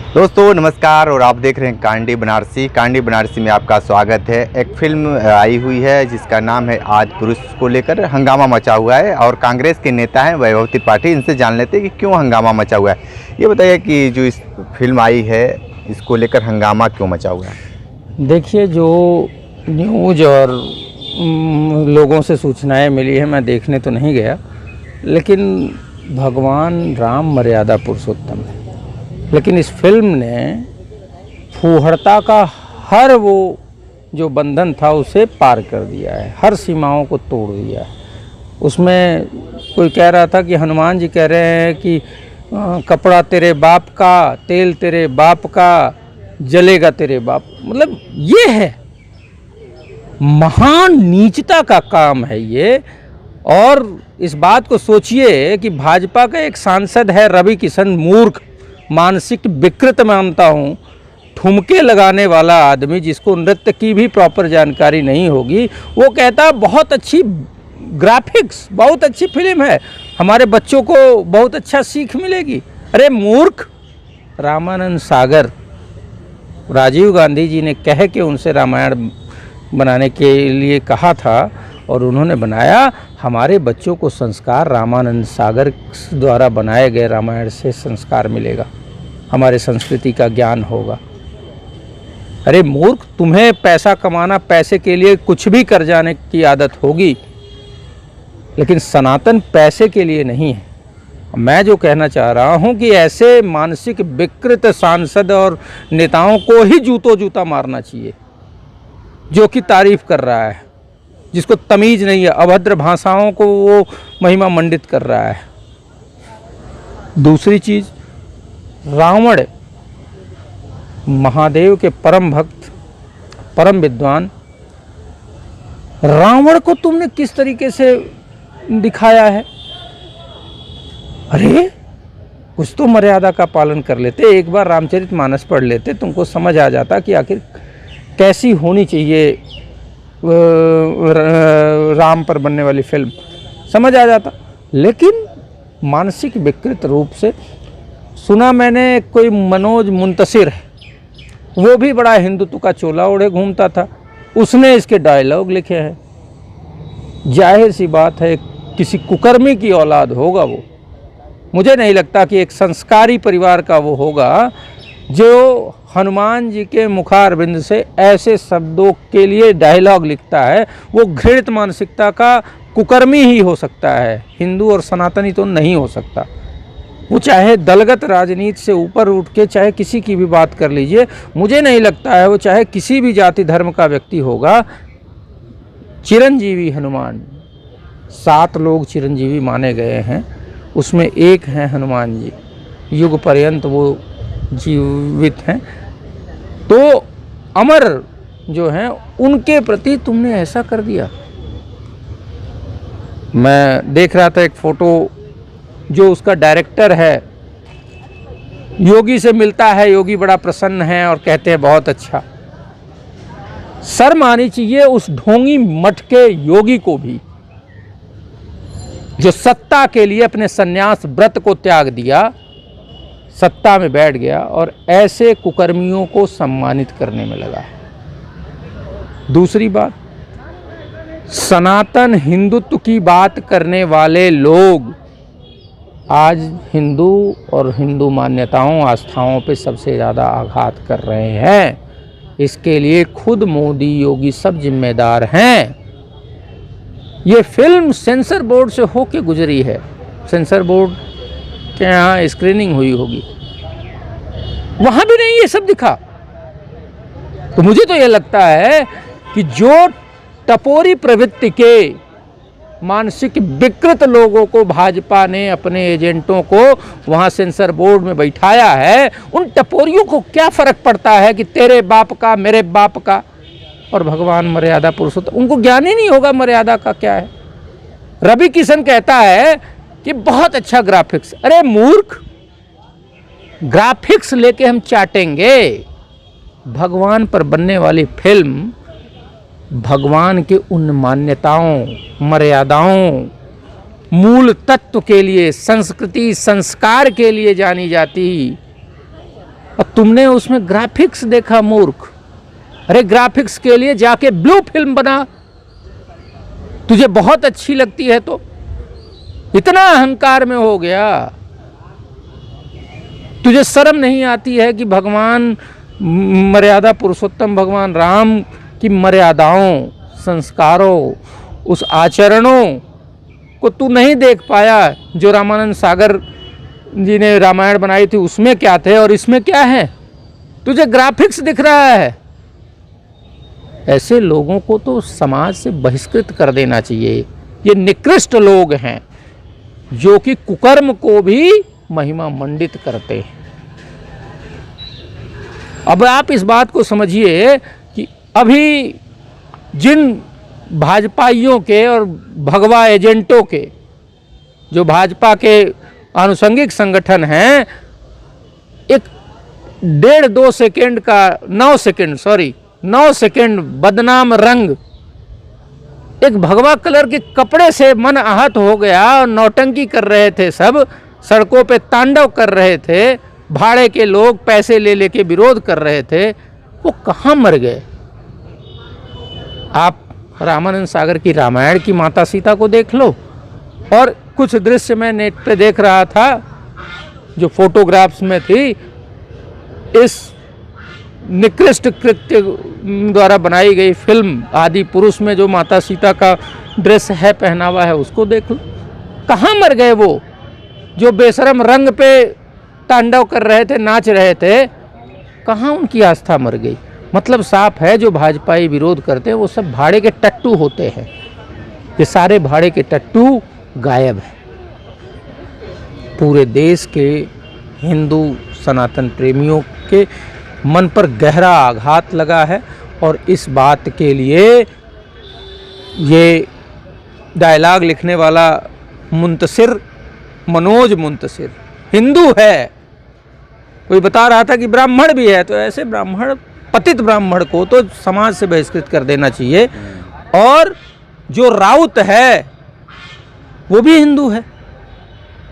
दोस्तों नमस्कार और आप देख रहे हैं कांडी बनारसी। कांडी बनारसी में आपका स्वागत है। एक फिल्म आई हुई है जिसका नाम है आदिपुरुष, को लेकर हंगामा मचा हुआ है और कांग्रेस के नेता हैं वैभव त्रिपाठी, इनसे जान लेते हैं कि क्यों हंगामा मचा हुआ है। ये बताइए कि जो इस फिल्म आई है इसको लेकर हंगामा क्यों मचा हुआ है। देखिए, जो न्यूज़ और लोगों से सूचनाएं मिली है, मैं देखने तो नहीं गया, लेकिन भगवान राम मर्यादा पुरुषोत्तम है। लेकिन इस फिल्म ने फूहड़ता का हर वो जो बंधन था उसे पार कर दिया है, हर सीमाओं को तोड़ दिया है। उसमें कोई कह रहा था कि हनुमान जी कह रहे हैं कि कपड़ा तेरे बाप का, तेल तेरे बाप का, जलेगा तेरे बाप। मतलब ये है, महान नीचता का काम है ये। और इस बात को सोचिए कि भाजपा का एक सांसद है रवि किशन, मूर्ख, मानसिक विकृत मानता हूँ, ठुमके लगाने वाला आदमी जिसको नृत्य की भी प्रॉपर जानकारी नहीं होगी, वो कहता बहुत अच्छी ग्राफिक्स, बहुत अच्छी फिल्म है, हमारे बच्चों को बहुत अच्छा सीख मिलेगी। अरे मूर्ख! रामानंद सागर, राजीव गांधी जी ने कह के उनसे रामायण बनाने के लिए कहा था और उन्होंने बनाया। हमारे बच्चों को संस्कार रामानंद सागर द्वारा बनाए गए रामायण से संस्कार मिलेगा, हमारे संस्कृति का ज्ञान होगा। अरे मूर्ख, तुम्हें पैसा कमाना, पैसे के लिए कुछ भी कर जाने की आदत होगी, लेकिन सनातन पैसे के लिए नहीं है। मैं जो कहना चाह रहा हूं कि ऐसे मानसिक विकृत सांसद और नेताओं को ही जूतों जूता मारना चाहिए, जो कि तारीफ कर रहा है, जिसको तमीज नहीं है, अभद्र भाषाओं को वो महिमा मंडित कर रहा है। दूसरी चीज, रावण महादेव के परम भक्त, परम विद्वान, रावण को तुमने किस तरीके से दिखाया है। अरे कुछ तो मर्यादा का पालन कर लेते, एक बार रामचरितमानस पढ़ लेते, तुमको समझ आ जाता कि आखिर कैसी होनी चाहिए राम पर बनने वाली फिल्म, समझ आ जाता। लेकिन मानसिक विकृत रूप से सुना मैंने, कोई मनोज मुंतशिर है, वो भी बड़ा हिंदुत्व का चोला ओढ़े घूमता था, उसने इसके डायलॉग लिखे हैं। जाहिर सी बात है किसी कुकर्मी की औलाद होगा वो। मुझे नहीं लगता कि एक संस्कारी परिवार का वो होगा जो हनुमान जी के मुखारबिंद से ऐसे शब्दों के लिए डायलॉग लिखता है। वो घृणित मानसिकता का कुकर्मी ही हो सकता है, हिंदू और सनातनी तो नहीं हो सकता। वो चाहे दलगत राजनीति से ऊपर उठ के चाहे किसी की भी बात कर लीजिए, मुझे नहीं लगता है वो चाहे किसी भी जाति धर्म का व्यक्ति होगा। चिरंजीवी हनुमान, 7 लोग चिरंजीवी माने गए हैं, उसमें एक हैं हनुमान जी, युग पर्यंत वो जीवित हैं। तो अमर जो हैं उनके प्रति तुमने ऐसा कर दिया। मैं देख रहा था एक फोटो, जो उसका डायरेक्टर है योगी से मिलता है, योगी बड़ा प्रसन्न है और कहते हैं बहुत अच्छा। शर्म आनी चाहिए उस ढोंगी मठ के योगी को भी, जो सत्ता के लिए अपने सन्यास व्रत को त्याग दिया, सत्ता में बैठ गया और ऐसे कुकर्मियों को सम्मानित करने में लगा है। दूसरी बात, सनातन हिंदुत्व की बात करने वाले लोग आज हिंदू और हिंदू मान्यताओं, आस्थाओं पे सबसे ज़्यादा आघात कर रहे हैं। इसके लिए खुद मोदी, योगी सब जिम्मेदार हैं। ये फिल्म सेंसर बोर्ड से होके गुजरी है, सेंसर बोर्ड के यहाँ स्क्रीनिंग हुई होगी, वहाँ भी नहीं ये सब दिखा। तो मुझे तो ये लगता है कि जो टपोरी प्रवृत्ति के मानसिक विकृत लोगों को भाजपा ने, अपने एजेंटों को वहाँ सेंसर बोर्ड में बैठाया है, उन टपोरियों को क्या फ़र्क पड़ता है कि तेरे बाप का, मेरे बाप का, और भगवान मर्यादा पुरुषोत्तम। उनको ज्ञान ही नहीं होगा मर्यादा का क्या है। रवि किशन कहता है कि बहुत अच्छा ग्राफिक्स। अरे मूर्ख, ग्राफिक्स लेके हम चाटेंगे। भगवान पर बनने वाली फिल्म भगवान के उन मान्यताओं, मर्यादाओं, मूल तत्व के लिए, संस्कृति, संस्कार के लिए जानी जाती और तुमने उसमें ग्राफिक्स देखा मूर्ख। अरे ग्राफिक्स के लिए जाके ब्लू फिल्म बना, तुझे बहुत अच्छी लगती है तो। इतना अहंकार में हो गया, तुझे शर्म नहीं आती है कि भगवान मर्यादा पुरुषोत्तम भगवान राम की मर्यादाओं, संस्कारों, उस आचरणों को तू नहीं देख पाया जो रामानंद सागर जी ने रामायण बनाई थी, उसमें क्या थे और इसमें क्या है। तुझे ग्राफिक्स दिख रहा है। ऐसे लोगों को तो समाज से बहिष्कृत कर देना चाहिए। ये निकृष्ट लोग हैं जो कि कुकर्म को भी महिमा मंडित करते हैं। अब आप इस बात को समझिए कि अभी जिन भाजपाइयों के और भगवा एजेंटों के, जो भाजपा के आनुषंगिक संगठन हैं, एक 1.5-2 सेकेंड का 9 सेकेंड बदनाम रंग एक भगवा कलर के कपड़े से मन आहत हो गया और नौटंकी कर रहे थे, सब सड़कों पे तांडव कर रहे थे, भाड़े के लोग पैसे ले लेके विरोध कर रहे थे, वो कहाँ मर गए। आप रामानंद सागर की रामायण की माता सीता को देख लो। और कुछ दृश्य मैं नेट पे देख रहा था जो फोटोग्राफ्स में थी, इस निकृष्ट कृत्य द्वारा बनाई गई फिल्म आदि पुरुष में जो माता सीता का ड्रेस है, पहनावा है, उसको देख लो। कहाँ मर गए वो जो बेशरम रंग पे तांडव कर रहे थे, नाच रहे थे, कहाँ उनकी आस्था मर गई। मतलब साफ है, जो भाजपाई विरोध करते हैं वो सब भाड़े के टट्टू होते हैं। ये सारे भाड़े के टट्टू गायब हैं। पूरे देश के हिंदू सनातन प्रेमियों के मन पर गहरा आघात लगा है और इस बात के लिए ये डायलॉग लिखने वाला मुंतसिर, मनोज मुंतसिर, हिंदू है। कोई बता रहा था कि ब्राह्मण भी है, तो ऐसे ब्राह्मण, पतित ब्राह्मण को तो समाज से बहिष्कृत कर देना चाहिए। और जो राउत है वो भी हिंदू है,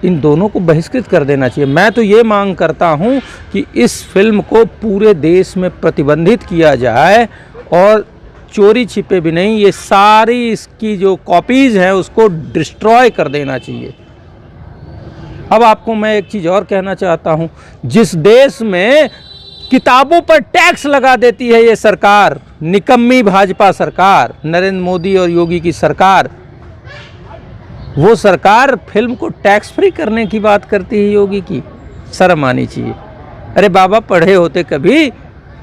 इन दोनों को बहिष्कृत कर देना चाहिए। मैं तो ये मांग करता हूँ कि इस फिल्म को पूरे देश में प्रतिबंधित किया जाए और चोरी छिपे भी नहीं, ये सारी इसकी जो कॉपीज़ हैं उसको डिस्ट्रॉय कर देना चाहिए। अब आपको मैं एक चीज़ और कहना चाहता हूँ, जिस देश में किताबों पर टैक्स लगा देती है ये सरकार, निकम्मी भाजपा सरकार, नरेंद्र मोदी और योगी की सरकार, वो सरकार फिल्म को टैक्स फ्री करने की बात करती है योगी की। शर्म आनी चाहिए। अरे बाबा, पढ़े होते कभी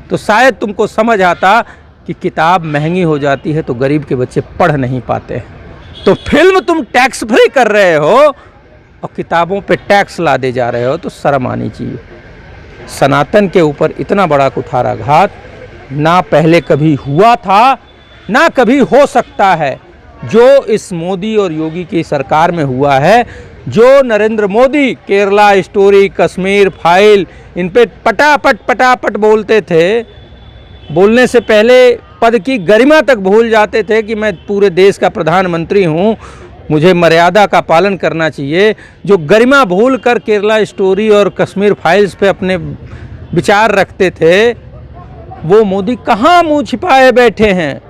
तो शायद तुमको समझ आता कि किताब महंगी हो जाती है तो गरीब के बच्चे पढ़ नहीं पाते। तो फिल्म तुम टैक्स फ्री कर रहे हो और किताबों पे टैक्स लादे जा रहे हो, तो शर्म आनी चाहिए। सनातन के ऊपर इतना बड़ा कुठाराघात ना पहले कभी हुआ था, ना कभी हो सकता है। जो इस मोदी और योगी की सरकार में हुआ है, जो नरेंद्र मोदी केरला स्टोरी, कश्मीर फाइल, इन पे पटापट बोलते थे, बोलने से पहले पद की गरिमा तक भूल जाते थे कि मैं पूरे देश का प्रधानमंत्री हूँ, मुझे मर्यादा का पालन करना चाहिए। जो गरिमा भूल कर केरला स्टोरी और कश्मीर फाइल्स पे अपने विचार रखते थे, वो मोदी कहाँ मुँह छिपाए बैठे हैं।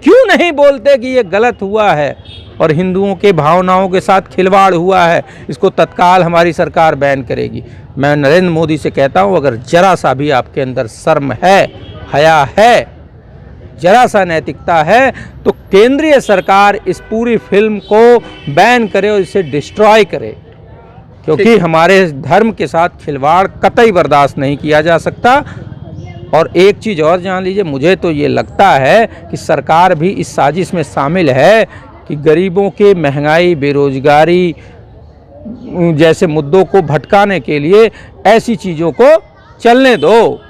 क्यों नहीं बोलते कि ये गलत हुआ है और हिंदुओं के भावनाओं के साथ खिलवाड़ हुआ है, इसको तत्काल हमारी सरकार बैन करेगी। मैं नरेंद्र मोदी से कहता हूँ, अगर जरा सा भी आपके अंदर शर्म है, हया है, जरा सा नैतिकता है, तो केंद्रीय सरकार इस पूरी फिल्म को बैन करे और इसे डिस्ट्रॉय करे, क्योंकि हमारे धर्म के साथ खिलवाड़ कतई बर्दाश्त नहीं किया जा सकता। और एक चीज़ और जान लीजिए, मुझे तो ये लगता है कि सरकार भी इस साजिश में शामिल है कि गरीबों के महंगाई, बेरोजगारी जैसे मुद्दों को भटकाने के लिए ऐसी चीज़ों को चलने दो।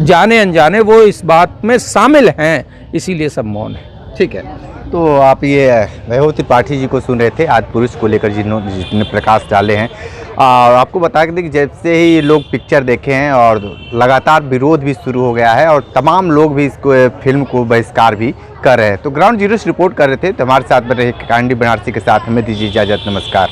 जाने अनजाने वो इस बात में शामिल हैं, इसीलिए सब मौन है। ठीक है, तो आप ये वैभव त्रिपाठी जी को सुन रहे थे, आदि पुरुष को लेकर जिन्होंने प्रकाश डाले हैं। आपको बता दें कि जैसे ही लोग पिक्चर देखे हैं और लगातार विरोध भी शुरू हो गया है और तमाम लोग भी इसको फिल्म को बहिष्कार भी कर रहे हैं। तो ग्राउंड जीरो से रिपोर्ट कर रहे थे, तो हमारे साथ बने कांडी बनारसी के साथ हमें दीजिए इजाज़त। नमस्कार।